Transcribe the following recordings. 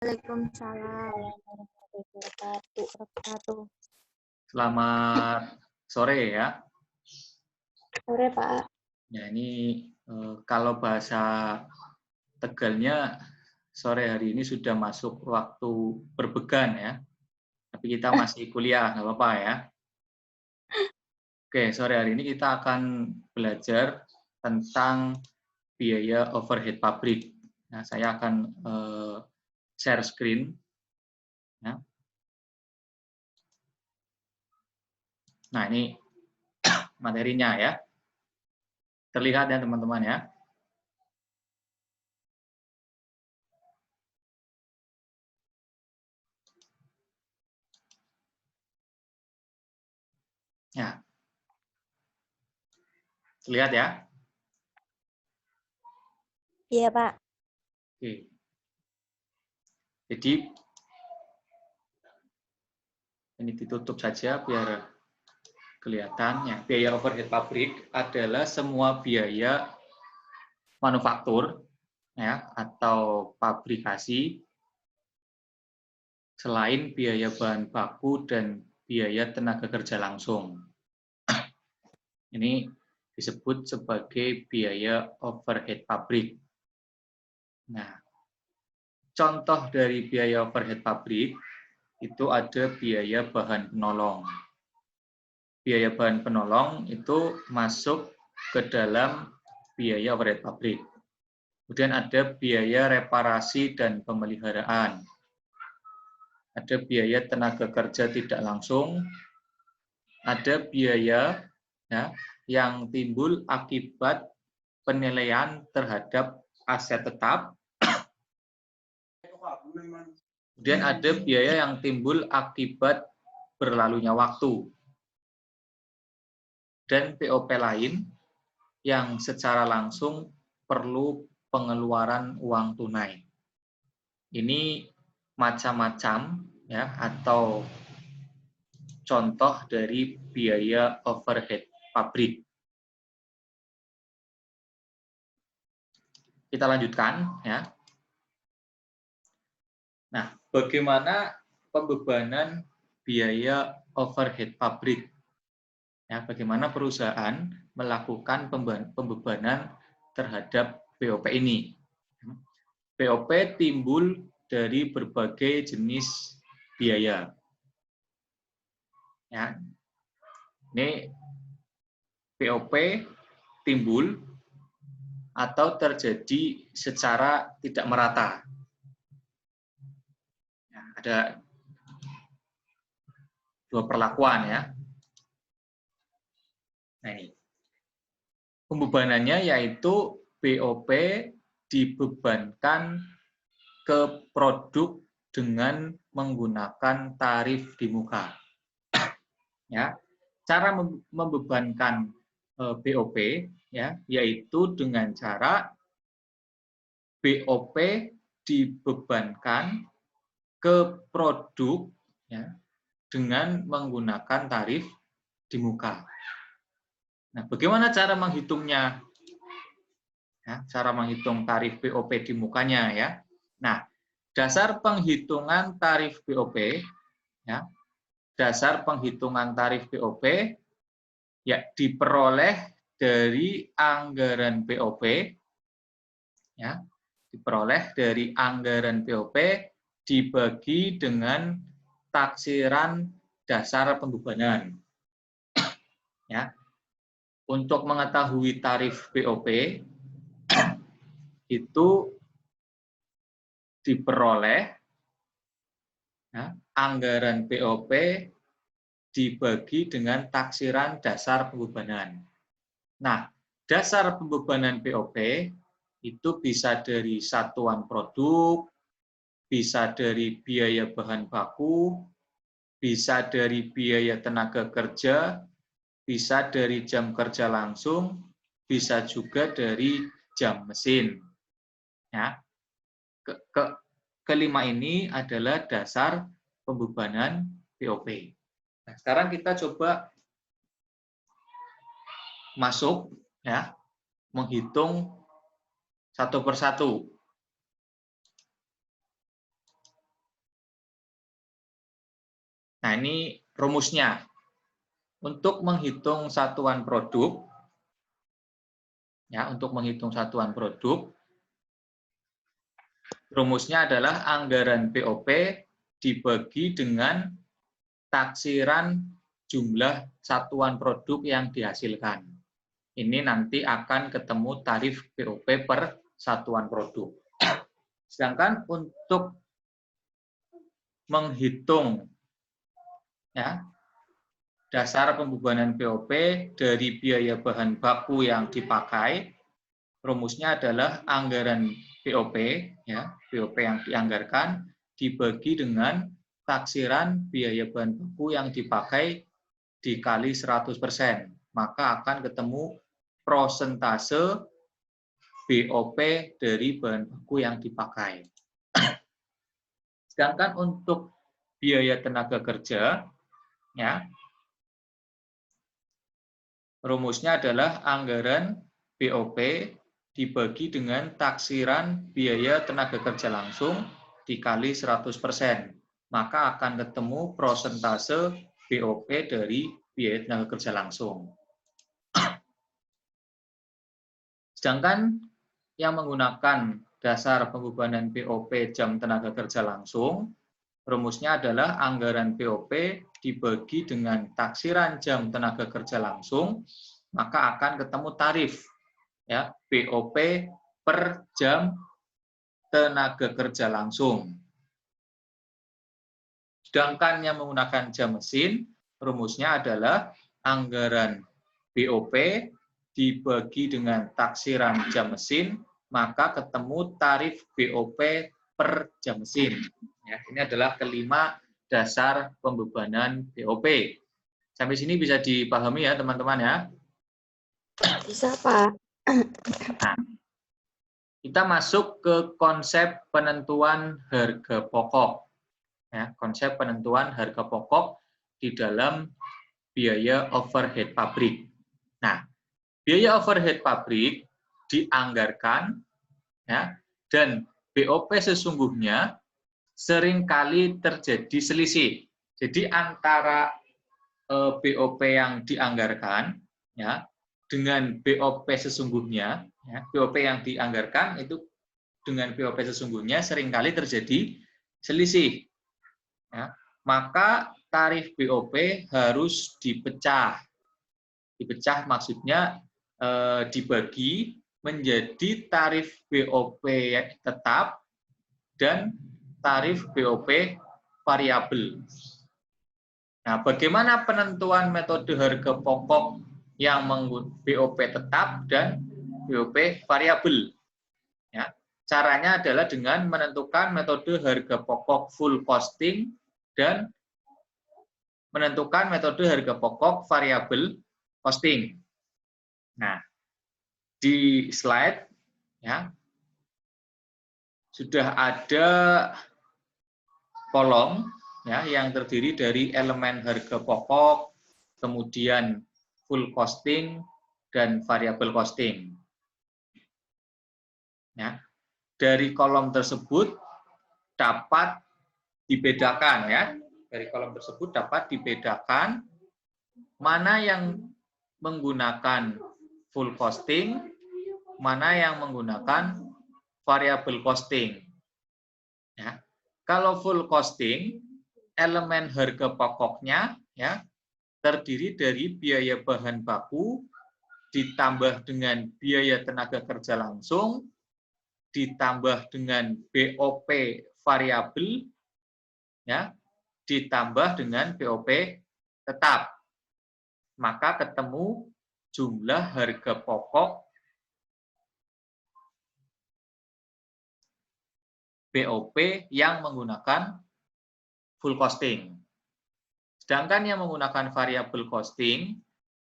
Waalaikumsalam warahmatullahi wabarakatuh. Selamat sore ya. Sore, Pak. Ya, ini kalau bahasa Tegalnya sore hari ini sudah masuk waktu berbegan ya. Tapi kita masih kuliah, nggak apa-apa ya. Oke, sore hari ini kita akan belajar tentang biaya overhead pabrik. Nah, saya akan share screen. Ya. Nah, ini materinya ya. Terlihat ya teman-teman ya. Ya. Terlihat ya? Iya, Pak. Oke. Jadi ini ditutup saja biar kelihatannya. Biaya overhead pabrik adalah semua biaya manufaktur ya atau pabrikasi selain biaya bahan baku dan biaya tenaga kerja langsung. Ini disebut sebagai biaya overhead pabrik. Nah, contoh dari biaya overhead pabrik itu ada biaya bahan penolong. Biaya bahan penolong itu masuk ke dalam biaya overhead pabrik. Kemudian ada biaya reparasi dan pemeliharaan. Ada biaya tenaga kerja tidak langsung. Ada biaya ya, yang timbul akibat penilaian terhadap aset tetap. Kemudian ada biaya yang timbul akibat berlalunya waktu. Dan POP lain yang secara langsung perlu pengeluaran uang tunai. Ini macam-macam ya atau contoh dari biaya overhead pabrik. Kita lanjutkan ya. Nah, bagaimana pembebanan biaya overhead pabrik? Ya, bagaimana perusahaan melakukan pembebanan terhadap BOP ini? BOP timbul dari berbagai jenis biaya. Ya. Ini BOP timbul atau terjadi secara tidak merata. Ya, ada dua perlakuan ya. Nah, ini. Pembebanannya yaitu BOP dibebankan ke produk dengan menggunakan tarif di muka. Ya, cara membebankan BOP ya, yaitu dengan cara BOP dibebankan ke produk ya, dengan menggunakan tarif di muka. Nah, bagaimana cara menghitungnya? Ya, cara menghitung tarif BOP di mukanya ya. Nah, dasar penghitungan tarif BOP ya, dasar penghitungan tarif BOP ya diperoleh dari anggaran BOP ya, diperoleh dari anggaran BOP dibagi dengan taksiran dasar pembebanan. Ya. Untuk mengetahui tarif BOP itu diperoleh ya, anggaran BOP dibagi dengan taksiran dasar pembebanan. Nah, dasar pembebanan BOP itu bisa dari satuan produk, bisa dari biaya bahan baku, bisa dari biaya tenaga kerja, bisa dari jam kerja langsung, bisa juga dari jam mesin. Ya. Kelima ini adalah dasar pembebanan BOP. Nah, sekarang kita coba masuk ya, menghitung satu persatu. Nah, ini rumusnya. Untuk menghitung satuan produk, ya, untuk menghitung satuan produk, rumusnya adalah anggaran BOP dibagi dengan taksiran jumlah satuan produk yang dihasilkan. Ini nanti akan ketemu tarif BOP per satuan produk. Sedangkan untuk menghitung, ya, dasar pembebanan BOP dari biaya bahan baku yang dipakai, rumusnya adalah anggaran BOP, ya, BOP yang dianggarkan dibagi dengan taksiran biaya bahan baku yang dipakai dikali 100%, maka akan ketemu prosentase BOP dari bahan baku yang dipakai. Sedangkan untuk biaya tenaga kerja, ya, rumusnya adalah anggaran BOP dibagi dengan taksiran biaya tenaga kerja langsung dikali 100%. Maka akan ketemu prosentase BOP dari biaya tenaga kerja langsung. Sedangkan yang menggunakan dasar pembebanan BOP jam tenaga kerja langsung, rumusnya adalah anggaran BOP dibagi dengan taksiran jam tenaga kerja langsung, maka akan ketemu tarif, ya, BOP per jam tenaga kerja langsung. Sedangkan yang menggunakan jam mesin, rumusnya adalah anggaran BOP dibagi dengan taksiran jam mesin, maka ketemu tarif BOP per jam mesin. Ya, ini adalah kelima dasar pembebanan BOP. Sampai sini bisa dipahami ya teman-teman ya? Bisa, Pak. Nah, kita masuk ke konsep penentuan harga pokok. Ya, konsep penentuan harga pokok di dalam biaya overhead pabrik. Nah, biaya overhead pabrik dianggarkan, ya, dan BOP sesungguhnya seringkali terjadi selisih. Jadi antara BOP yang dianggarkan, ya, dengan BOP sesungguhnya, ya, BOP yang dianggarkan itu dengan BOP sesungguhnya seringkali terjadi selisih. Ya. Maka tarif BOP harus dipecah. Dipecah maksudnya dibagi menjadi tarif BOP tetap dan tarif BOP variabel. Nah, bagaimana penentuan metode harga pokok yang menggunakan BOP tetap dan BOP variabel? Ya, caranya adalah dengan menentukan metode harga pokok full costing dan menentukan metode harga pokok variabel costing. Nah, di slide, ya, sudah ada kolom, ya, yang terdiri dari elemen harga pokok, kemudian full costing dan variable costing. Ya, dari kolom tersebut dapat dibedakan, ya, dari kolom tersebut dapat dibedakan mana yang menggunakan full costing, mana yang menggunakan variable costing. Ya, kalau full costing, elemen harga pokoknya, ya, terdiri dari biaya bahan baku ditambah dengan biaya tenaga kerja langsung ditambah dengan BOP variabel, ya, ditambah dengan BOP tetap. Maka ketemu jumlah harga pokok BOP yang menggunakan full costing. Sedangkan yang menggunakan variable costing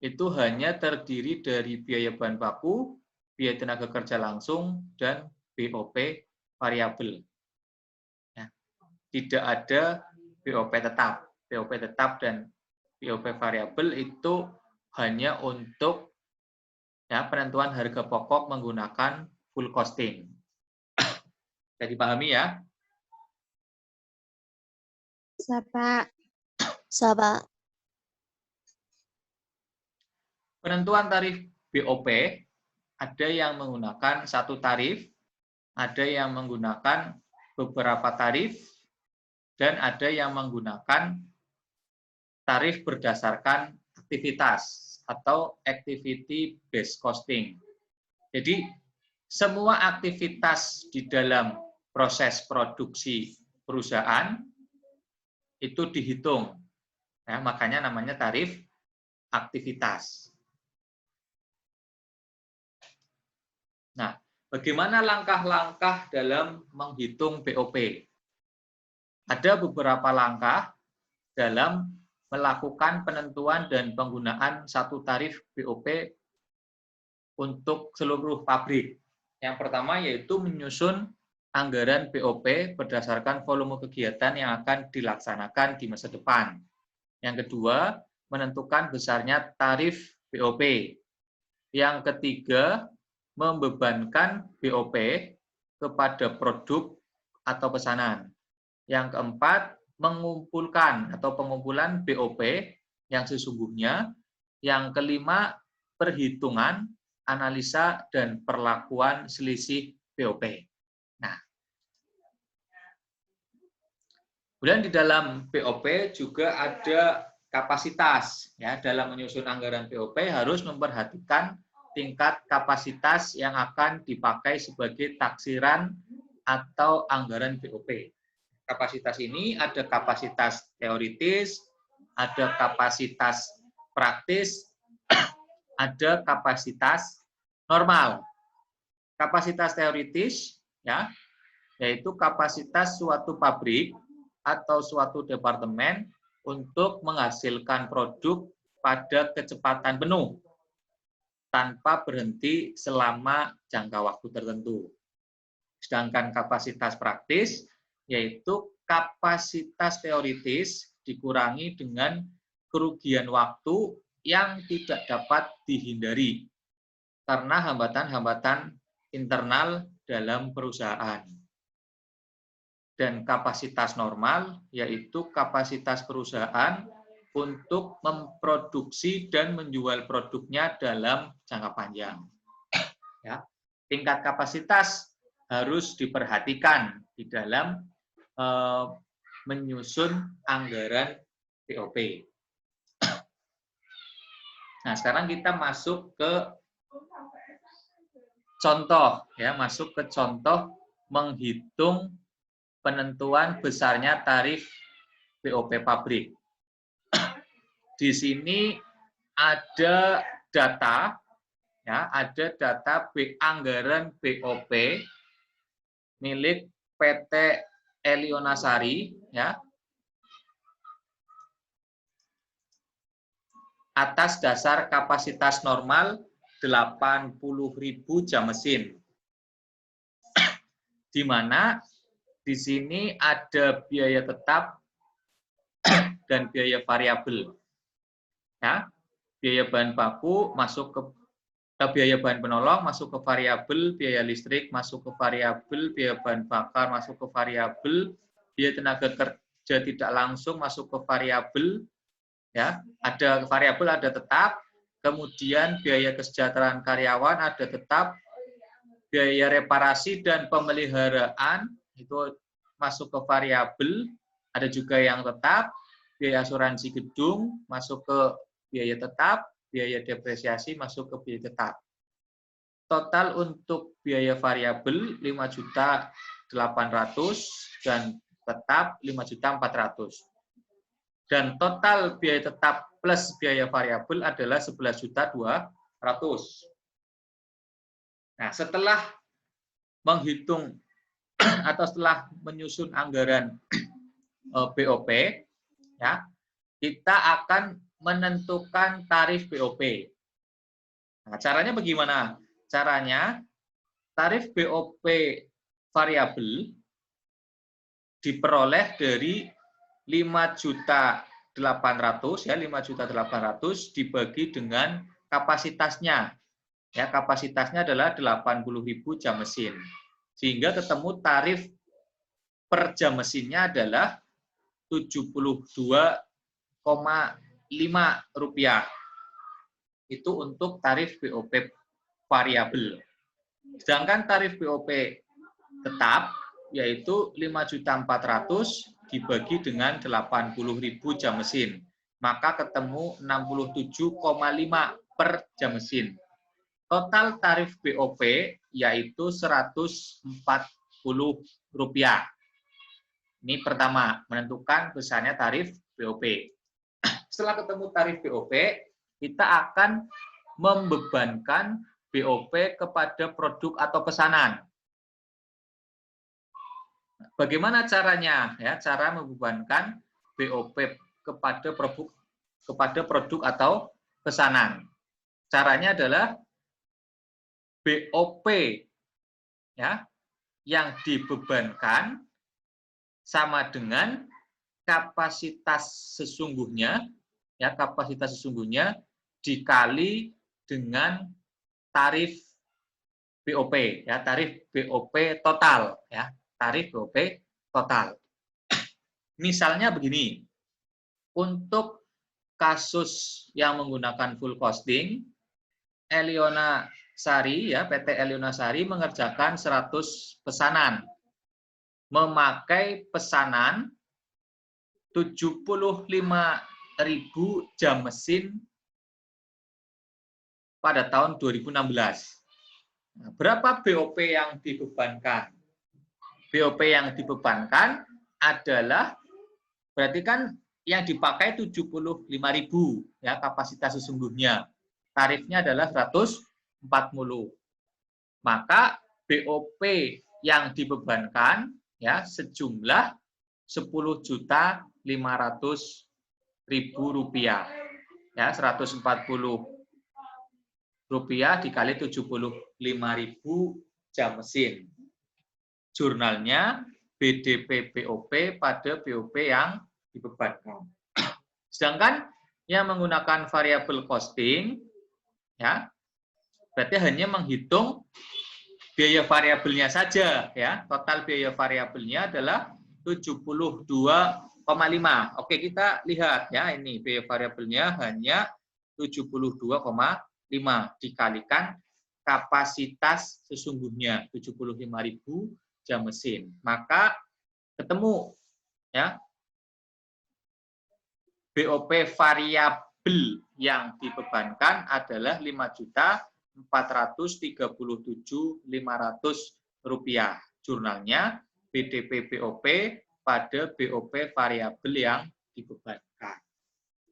itu hanya terdiri dari biaya bahan baku, biaya tenaga kerja langsung, dan BOP variabel. Ya, tidak ada BOP tetap. BOP tetap dan BOP variabel itu hanya untuk, ya, penentuan harga pokok menggunakan full costing. Jadi dipahami ya? Bisa, Pak. Bisa, Pak. Penentuan tarif BOP ada yang menggunakan satu tarif, ada yang menggunakan beberapa tarif, dan ada yang menggunakan tarif berdasarkan aktivitas atau activity based costing. Jadi semua aktivitas di dalam proses produksi perusahaan itu dihitung. Ya, makanya namanya tarif aktivitas. Nah, bagaimana langkah-langkah dalam menghitung BOP? Ada beberapa langkah dalam melakukan penentuan dan penggunaan satu tarif BOP untuk seluruh pabrik. Yang pertama yaitu menyusun anggaran BOP berdasarkan volume kegiatan yang akan dilaksanakan di masa depan. Yang kedua, menentukan besarnya tarif BOP. Yang ketiga, membebankan BOP kepada produk atau pesanan. Yang keempat, mengumpulkan atau pengumpulan BOP yang sesungguhnya. Yang kelima, perhitungan, analisa, dan perlakuan selisih BOP. Nah, kemudian di dalam BOP juga ada kapasitas. Ya, dalam menyusun anggaran BOP harus memperhatikan tingkat kapasitas yang akan dipakai sebagai taksiran atau anggaran BOP. Kapasitas ini ada kapasitas teoritis, ada kapasitas praktis, ada kapasitas normal. Kapasitas teoritis ya, yaitu kapasitas suatu pabrik atau suatu departemen untuk menghasilkan produk pada kecepatan penuh tanpa berhenti selama jangka waktu tertentu. Sedangkan kapasitas praktis yaitu kapasitas teoritis dikurangi dengan kerugian waktu yang tidak dapat dihindari karena hambatan-hambatan internal dalam perusahaan. Dan kapasitas normal yaitu kapasitas perusahaan untuk memproduksi dan menjual produknya dalam jangka panjang. Ya, tingkat kapasitas harus diperhatikan di dalam menyusun anggaran BOP. Nah, sekarang kita masuk ke contoh, ya, masuk ke contoh menghitung penentuan besarnya tarif BOP pabrik. Di sini ada data, ya, ada data anggaran BOP milik PT Elionasari, ya, atas dasar kapasitas normal 80.000 jam mesin, di mana di sini ada biaya tetap dan biaya variabel. Ya, biaya bahan baku masuk ke biaya bahan penolong masuk ke variabel, biaya listrik masuk ke variabel, biaya bahan bakar masuk ke variabel, biaya tenaga kerja tidak langsung masuk ke variabel. Ya, ada variabel, ada tetap, kemudian biaya kesejahteraan karyawan ada tetap, biaya reparasi dan pemeliharaan itu masuk ke variabel, ada juga yang tetap, biaya asuransi gedung masuk ke biaya tetap, biaya depresiasi masuk ke biaya tetap. Total untuk biaya variabel 5.800.000 dan tetap 5.400.000. Dan total biaya tetap plus biaya variabel adalah 11.200.000. Nah, setelah menghitung atau setelah menyusun anggaran BOP, ya, kita akan menentukan tarif BOP. Nah, caranya bagaimana? Caranya tarif BOP variabel diperoleh dari 5.800.000 ya, 5.800.000 dibagi dengan kapasitasnya. Ya, kapasitasnya adalah 80.000 jam mesin. Sehingga ketemu tarif per jam mesinnya adalah 72 rupiah. Itu untuk tarif BOP variabel. Sedangkan tarif BOP tetap yaitu 5.400.000 dibagi dengan 80.000 jam mesin. Maka ketemu 67,5 per jam mesin. Total tarif BOP yaitu Rp140. Ini pertama, menentukan besarnya tarif BOP. Setelah ketemu tarif BOP, kita akan membebankan BOP kepada produk atau pesanan. Bagaimana caranya? Ya, cara membebankan BOP kepada produk atau pesanan. Caranya adalah BOP ya yang dibebankan sama dengan kapasitas sesungguhnya dikali dengan tarif BOP ya, tarif BOP total ya, tarif BOP total. Misalnya begini. Untuk kasus yang menggunakan full costing, Eliona Sari ya, PT Eliona Sari mengerjakan 100 pesanan. Memakai pesanan 75.000 jam mesin pada tahun 2016. Nah, berapa BOP yang dibebankan? BOP yang dibebankan adalah, berarti kan yang dipakai 75.000 ya kapasitas sesungguhnya. Tarifnya adalah 140. Maka BOP yang dibebankan ya sejumlah 10.500.000 rupiah. Ya, 140 rupiah dikali 75.000 jam mesin. Jurnalnya BDP BOP pada BOP yang dibebankan. Sedangkan yang menggunakan variabel costing, ya, berarti hanya menghitung biaya variabelnya saja, ya. Total biaya variabelnya adalah 72,5. Oke, kita lihat ya, ini biaya variabelnya hanya 72,5 dikalikan kapasitas sesungguhnya 75.000 jam mesin. Maka ketemu ya BOP variabel yang dibebankan adalah 5.437.500 rupiah. Jurnalnya BDP BOP pada BOP variabel yang dibebankan.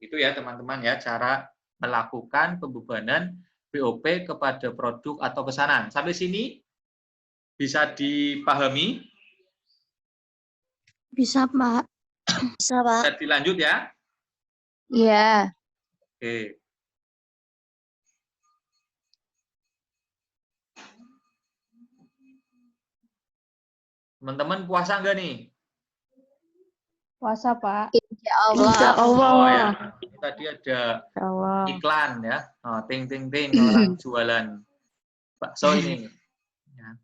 Itu ya teman-teman ya, cara melakukan pembebanan BOP kepada produk atau pesanan. Sampai sini bisa dipahami? Bisa, Pak. Bisa, Pak. Bisa dilanjut ya? Iya. Oke. Teman-teman puasa enggak nih? Puasa, Pak. Insya Allah. Insya Allah. Oh ya, tadi ada iklan ya. Oh, ting ting ting orang jualan bakso ini. Ya.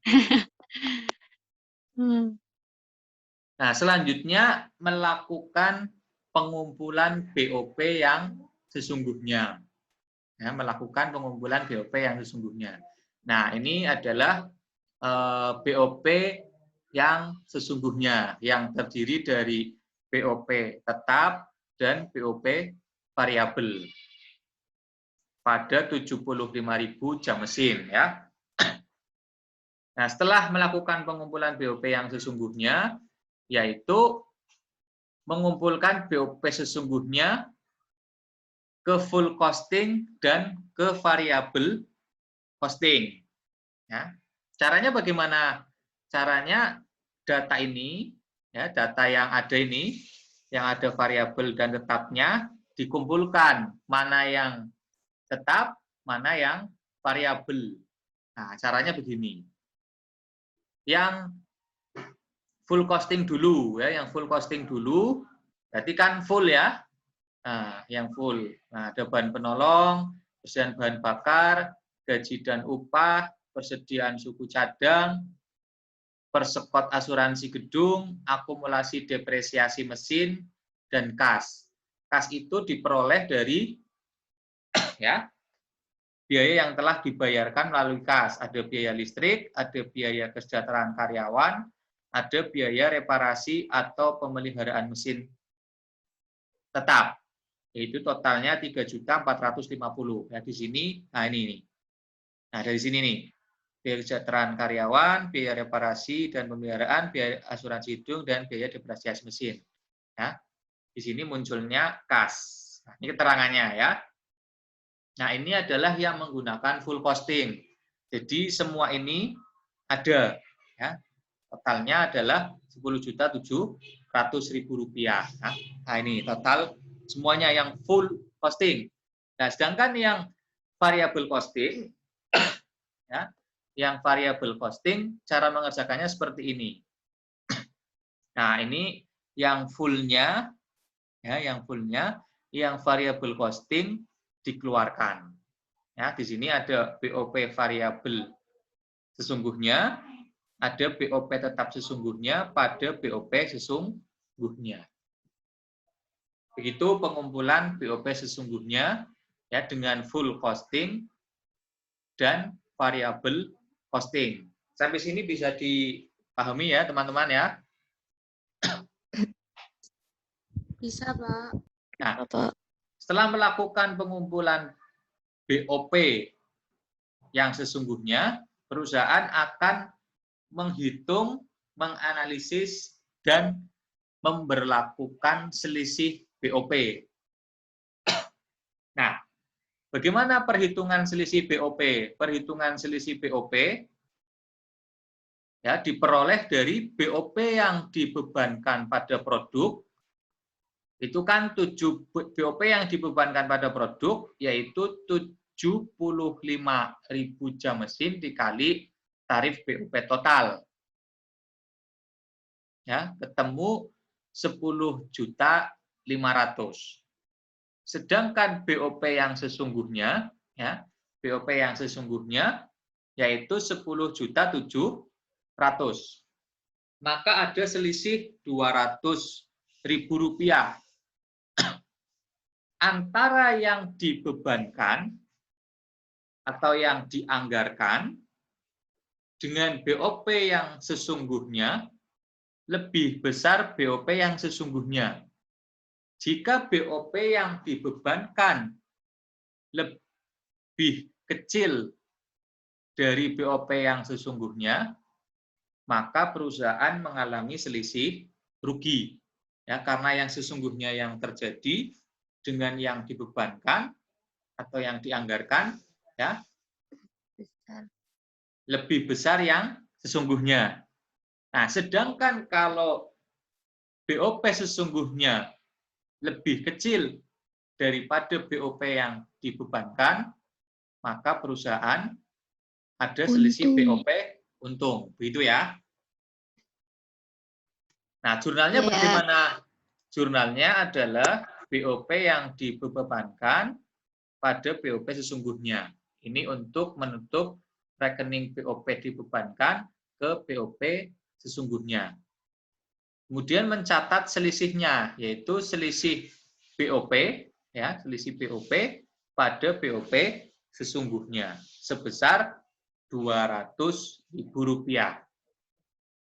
Nah, selanjutnya melakukan pengumpulan BOP yang sesungguhnya. Ya, melakukan pengumpulan BOP yang sesungguhnya. Nah, ini adalah BOP yang sesungguhnya, yang terdiri dari BOP tetap dan BOP variabel pada 75.000 jam mesin ya. Nah, setelah melakukan pengumpulan BOP yang sesungguhnya, yaitu mengumpulkan BOP sesungguhnya ke full costing dan ke variabel costing. Ya. Caranya bagaimana? Caranya data ini, ya, data yang ada ini, yang ada variabel dan tetapnya, dikumpulkan mana yang tetap, mana yang variabel. Nah, caranya begini. Yang full costing dulu, ya, yang full costing dulu, berarti kan full ya. Nah, yang full. Nah, ada bahan penolong, persediaan bahan bakar, gaji dan upah, persediaan suku cadang, persekot asuransi gedung, akumulasi depresiasi mesin, dan kas. Kas itu diperoleh dari ya biaya yang telah dibayarkan melalui kas. Ada biaya listrik, ada biaya kesejahteraan karyawan, ada biaya reparasi atau pemeliharaan mesin tetap. Yaitu totalnya 3.450.000. Ya di sini, nah ini nih. Nah, dari sini nih. Biaya kesejahteraan karyawan, biaya reparasi dan pemeliharaan, biaya asuransi hidung dan biaya depresiasi mesin. Ya. Di sini munculnya kas. Nah, ini keterangannya ya. Nah, ini adalah yang menggunakan full costing. Jadi semua ini ada ya. Totalnya adalah Rp10.700.000. Nah, ini total semuanya yang full costing. Nah, sedangkan yang variable costing ya, yang variable costing cara mengerjakannya seperti ini. Nah, ini yang fullnya ya, yang variable costing dikeluarkan. Ya, di sini ada BOP variabel sesungguhnya, ada BOP tetap sesungguhnya pada BOP sesungguhnya. Begitu pengumpulan BOP sesungguhnya ya dengan full costing dan variable costing. Sampai sini bisa dipahami ya, teman-teman ya? Bisa, Pak. Nah, setelah melakukan pengumpulan BOP yang sesungguhnya, perusahaan akan menghitung, menganalisis, dan memberlakukan selisih BOP. Nah, bagaimana perhitungan selisih BOP? Perhitungan selisih BOP ya diperoleh dari BOP yang dibebankan pada produk. Itu kan BOP yang dibebankan pada produk yaitu 75.000 jam mesin dikali tarif BOP total. Ya, ketemu 10.500.000. Sedangkan BOP yang sesungguhnya ya, BOP yang sesungguhnya yaitu 10.700.000. Maka ada selisih Rp200.000 antara yang dibebankan atau yang dianggarkan dengan BOP yang sesungguhnya lebih besar BOP yang sesungguhnya. Jika BOP yang dibebankan lebih kecil dari BOP yang sesungguhnya, maka perusahaan mengalami selisih rugi. Ya, karena yang sesungguhnya yang terjadi dengan yang dibebankan atau yang dianggarkan ya lebih besar yang sesungguhnya. Nah, sedangkan kalau BOP sesungguhnya lebih kecil daripada BOP yang dibebankan, maka perusahaan ada selisih BOP untung. Begitu ya. Nah, jurnalnya bagaimana? Jurnalnya adalah BOP yang dibebankan pada BOP sesungguhnya. Ini untuk menutup rekening BOP dibebankan ke BOP sesungguhnya. Kemudian mencatat selisihnya, yaitu selisih BOP, ya, selisih BOP pada BOP sesungguhnya sebesar Rp200.000.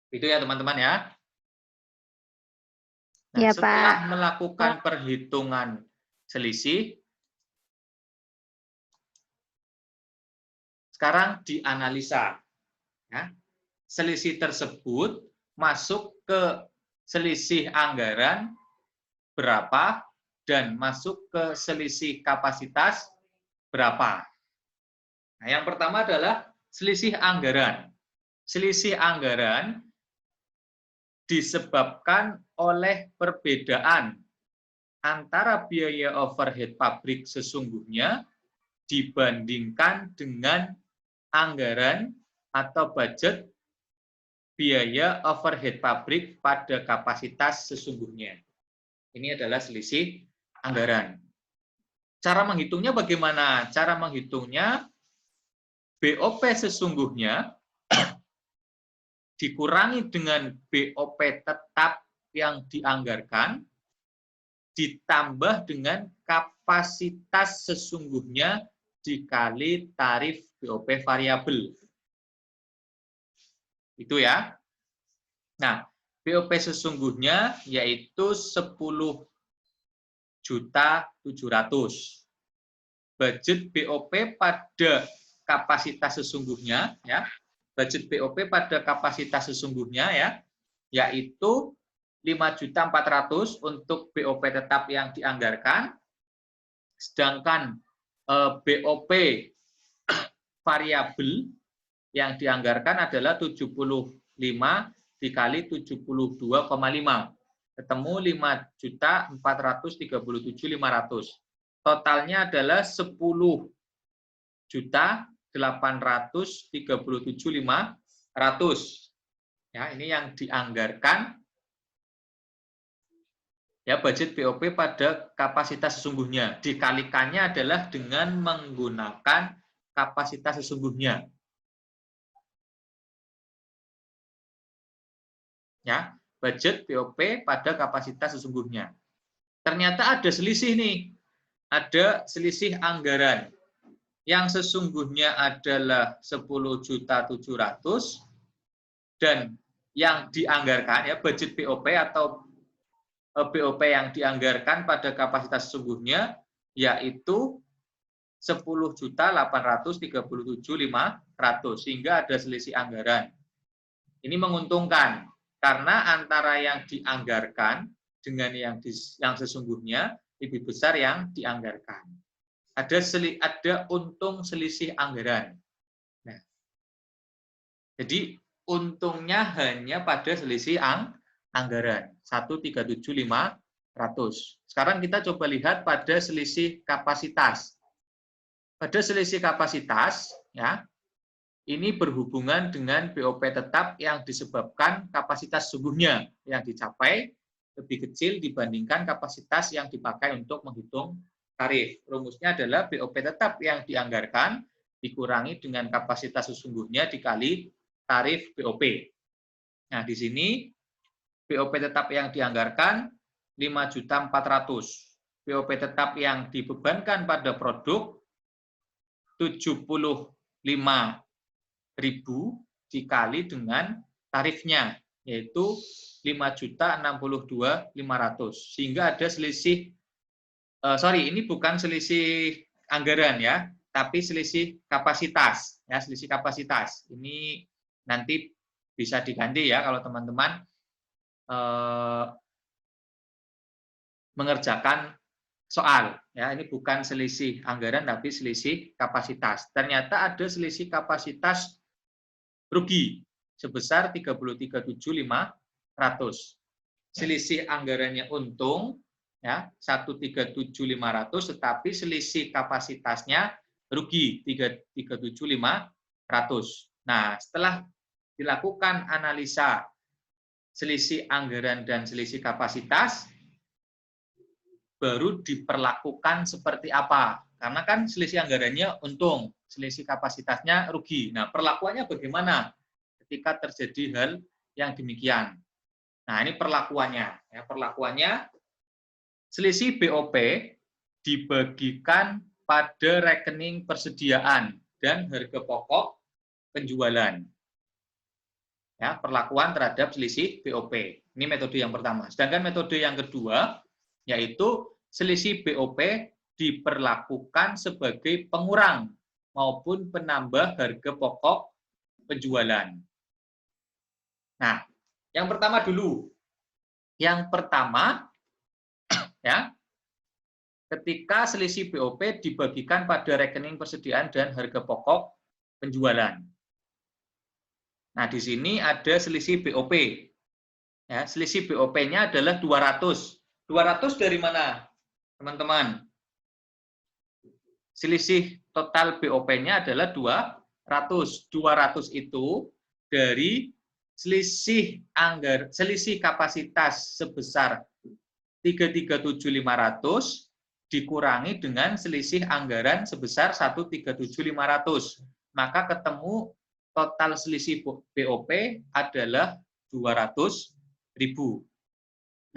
Itu ya teman-teman ya. Nah, Ya, setelah Pak. melakukan perhitungan selisih, sekarang dianalisa. Ya. Selisih tersebut masuk ke selisih anggaran berapa dan masuk ke selisih kapasitas berapa. Nah, yang pertama adalah selisih anggaran. Selisih anggaran disebabkan oleh perbedaan antara biaya overhead pabrik sesungguhnya dibandingkan dengan anggaran atau budget biaya overhead pabrik pada kapasitas sesungguhnya. Ini adalah selisih anggaran. Cara menghitungnya bagaimana? Cara menghitungnya BOP sesungguhnya dikurangi dengan BOP tetap yang dianggarkan ditambah dengan kapasitas sesungguhnya dikali tarif BOP variabel. Itu ya. Nah, BOP sesungguhnya yaitu 10.700.000. Budget BOP pada kapasitas sesungguhnya ya. Budget BOP pada kapasitas sesungguhnya ya, yaitu 5.400.000 untuk BOP tetap yang dianggarkan, sedangkan BOP variabel yang dianggarkan adalah 75 dikali 72,5. Ketemu 5.437.500. Totalnya adalah 10.837.500. Ya, ini yang dianggarkan ya budget BOP pada kapasitas sesungguhnya. Dikalikannya adalah dengan menggunakan kapasitas sesungguhnya. Ya, budget BOP pada kapasitas sesungguhnya. Ternyata ada selisih nih. Ada selisih anggaran. Yang sesungguhnya adalah 10.700.000 dan yang dianggarkan ya budget BOP atau BOP yang dianggarkan pada kapasitas sesungguhnya yaitu 10.837.500, sehingga ada selisih anggaran. Ini menguntungkan karena antara yang dianggarkan dengan yang sesungguhnya lebih besar yang dianggarkan. Ada untung selisih anggaran. Nah, jadi untungnya hanya pada selisih anggaran 137.500. Sekarang kita coba lihat pada selisih kapasitas. Pada selisih kapasitas ya, ini berhubungan dengan BOP tetap yang disebabkan kapasitas sesungguhnya yang dicapai lebih kecil dibandingkan kapasitas yang dipakai untuk menghitung tarif. Rumusnya adalah BOP tetap yang dianggarkan dikurangi dengan kapasitas sesungguhnya dikali tarif BOP. Nah, di sini BOP tetap yang dianggarkan 5.400.000. BOP tetap yang dibebankan pada produk 75.000 dikali dengan tarifnya, yaitu 5.062.500. Sehingga ada selisih, ini bukan selisih anggaran ya, tapi selisih kapasitas. Ya, selisih kapasitas. Ini nanti bisa diganti ya kalau teman-teman mengerjakan soal. Ya, ini bukan selisih anggaran, tapi selisih kapasitas. Ternyata ada selisih kapasitas rugi sebesar 33.7.500. Selisih anggarannya untung ya 137.500, tetapi selisih kapasitasnya rugi 37.500. Nah, setelah dilakukan analisa selisih anggaran dan selisih kapasitas, baru diperlakukan seperti apa. Karena kan selisih anggarannya untung, selisih kapasitasnya rugi. Nah, perlakuannya bagaimana ketika terjadi hal yang demikian? Nah, ini perlakuannya. Ya, perlakuannya, selisih BOP dibagikan pada rekening persediaan dan harga pokok penjualan. Ya, perlakuan terhadap selisih BOP. Ini metode yang pertama. Sedangkan metode yang kedua, yaitu selisih BOP diperlakukan sebagai pengurang maupun penambah harga pokok penjualan. Nah, yang pertama dulu. Yang pertama, ya, ketika selisih BOP dibagikan pada rekening persediaan dan harga pokok penjualan. Nah, di sini ada selisih BOP. Ya, selisih BOP-nya adalah 200. 200 dari mana, teman-teman? Selisih total BOP-nya adalah 200. 200 itu dari selisih kapasitas sebesar 337.500 dikurangi dengan selisih anggaran sebesar 137.500. Maka ketemu total selisih BOP adalah 200.000.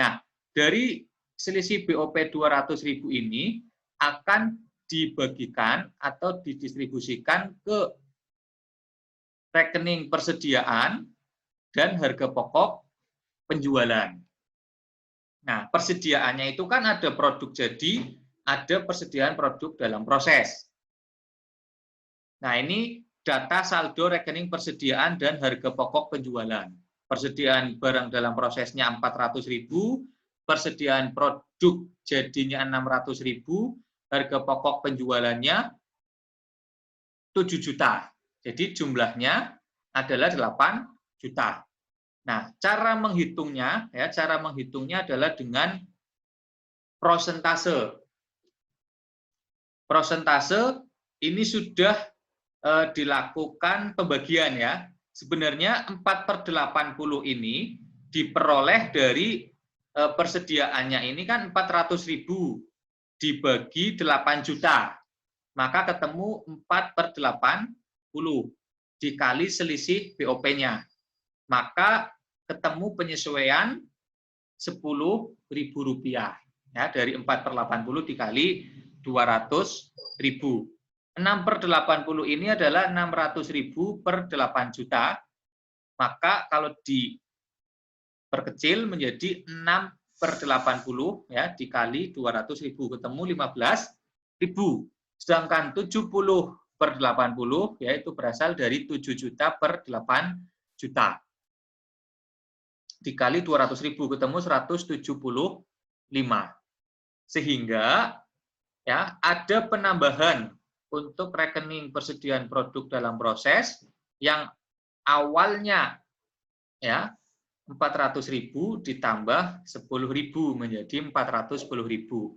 Nah, dari selisih BOP 200.000 ini akan dibagikan atau didistribusikan ke rekening persediaan dan harga pokok penjualan. Nah, persediaannya itu kan ada produk jadi, ada persediaan produk dalam proses. Nah, ini data saldo rekening persediaan dan harga pokok penjualan. Persediaan barang dalam prosesnya 400.000, persediaan produk jadinya 600.000, harga pokok penjualannya 7 juta. Jadi jumlahnya adalah 8 juta. Nah, cara menghitungnya adalah dengan prosentase. Prosentase ini sudah dilakukan pembagian ya. Sebenarnya 4/80 ini diperoleh dari persediaannya ini kan 400.000 dibagi 8 juta. Maka ketemu 4/80 dikali selisih BOP-nya. Maka ketemu penyesuaian Rp10.000 ya, dari 4/80 dikali 200.000. 6/80 ini adalah 600.000 per 8 juta. Maka kalau diperkecil menjadi 6/80 ya, dikali 200.000 ketemu 15.000. Sedangkan 70/80 yaitu berasal dari 7 juta per 8 juta. Dikali 200.000 ketemu 175. Sehingga ya ada penambahan untuk rekening persediaan produk dalam proses yang awalnya ya 400.000 ditambah 10.000 menjadi 410.000.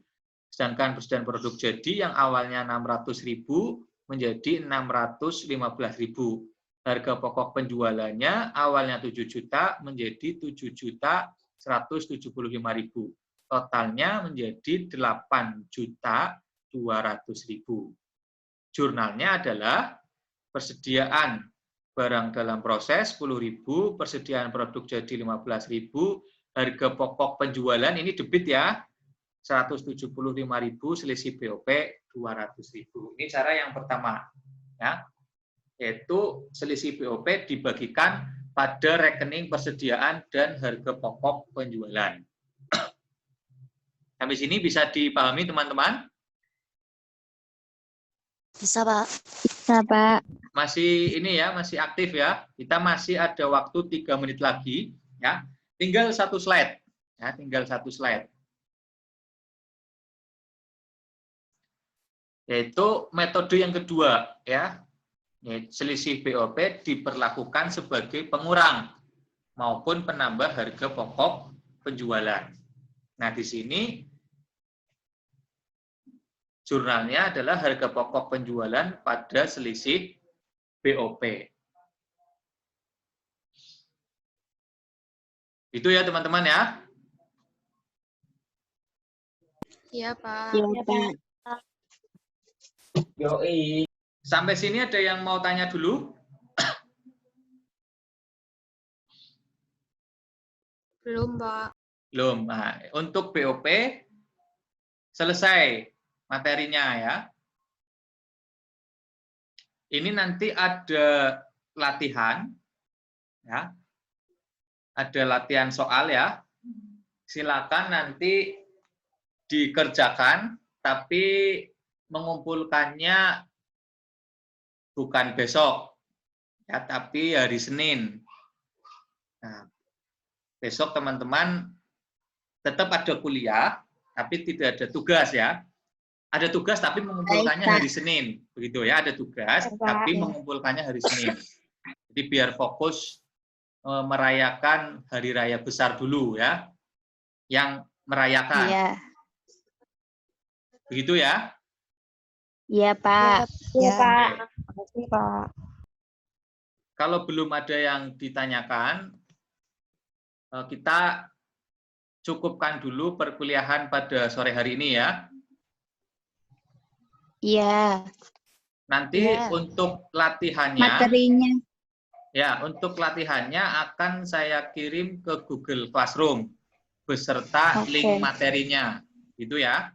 Sedangkan persediaan produk jadi yang awalnya 600.000 menjadi 615.000. Harga pokok penjualannya awalnya 7 juta menjadi 7.175.000. Totalnya menjadi 8.200.000. Jurnalnya adalah persediaan barang dalam proses 10.000, persediaan produk jadi 15.000, harga pokok penjualan ini debit ya 175.000, selisih BOP 200.000. Ini cara yang pertama ya, yaitu selisih BOP dibagikan pada rekening persediaan dan harga pokok penjualan. Sampai sini bisa dipahami teman-teman? Bisa, Pak. Bisa, Pak. Masih ini ya, masih aktif ya. Kita masih ada waktu 3 menit lagi ya. Tinggal 1 slide. Ya, tinggal 1 slide. Yaitu metode yang kedua ya. Selisih BOP diperlakukan sebagai pengurang maupun penambah harga pokok penjualan. Nah, di sini jurnalnya adalah harga pokok penjualan pada selisih BOP. Itu ya teman-teman ya. Iya, Pak. Iya, Pak. Yoi. Sampai sini ada yang mau tanya dulu? Belum, Pak. Belum. Nah, untuk BOP selesai materinya ya. Ini nanti ada latihan ya. Ada latihan soal ya. Silakan nanti dikerjakan tapi mengumpulkannya bukan besok ya, tapi hari Senin. Nah, besok teman-teman tetap ada kuliah tapi tidak ada tugas ya. Ada tugas tapi mengumpulkannya hari Senin, begitu ya. Ada tugas tapi mengumpulkannya hari Senin. Jadi biar fokus merayakan hari raya besar dulu ya, yang merayakan. Iya. Begitu ya. Iya, Pak. Iya, Pak. Makasih, Pak. Kalau belum ada yang ditanyakan, kita cukupkan dulu perkuliahan pada sore hari ini ya. Iya. Nanti Iya. untuk latihannya, Materinya. ya untuk latihannya akan saya kirim ke Google Classroom. beserta Oke. link materinya. Gitu ya.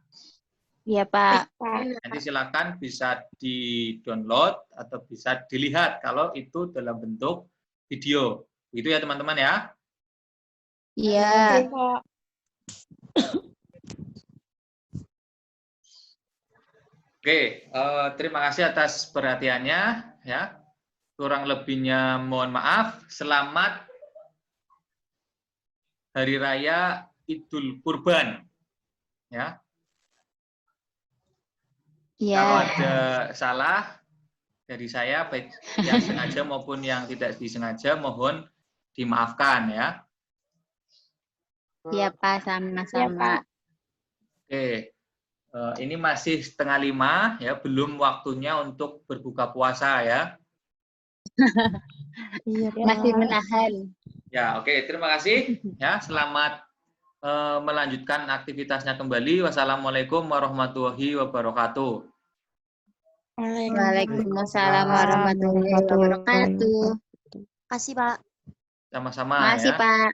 Iya, Pak. Nanti silakan bisa di-download atau bisa dilihat kalau itu dalam bentuk video. Gitu ya teman-teman ya. Iya. Pak. Oke, terima kasih atas perhatiannya ya. Kurang lebihnya mohon maaf. Selamat Hari Raya Idul Kurban. Ya. Kalau Iya. ada salah dari saya, baik yang sengaja maupun yang tidak disengaja, mohon dimaafkan ya. Iya, Pak. Sama-sama. Oke, ini masih 4:30 ya, belum waktunya untuk berbuka puasa ya. Iya, Pak. Masih menahan. Ya, oke, terima kasih ya. Selamat melanjutkan aktivitasnya kembali. Wassalamualaikum warahmatullahi wabarakatuh. Waalaikumsalam warahmatullahi wabarakatuh. Kasih, Pak. Sama-sama Makasih, ya. Pak.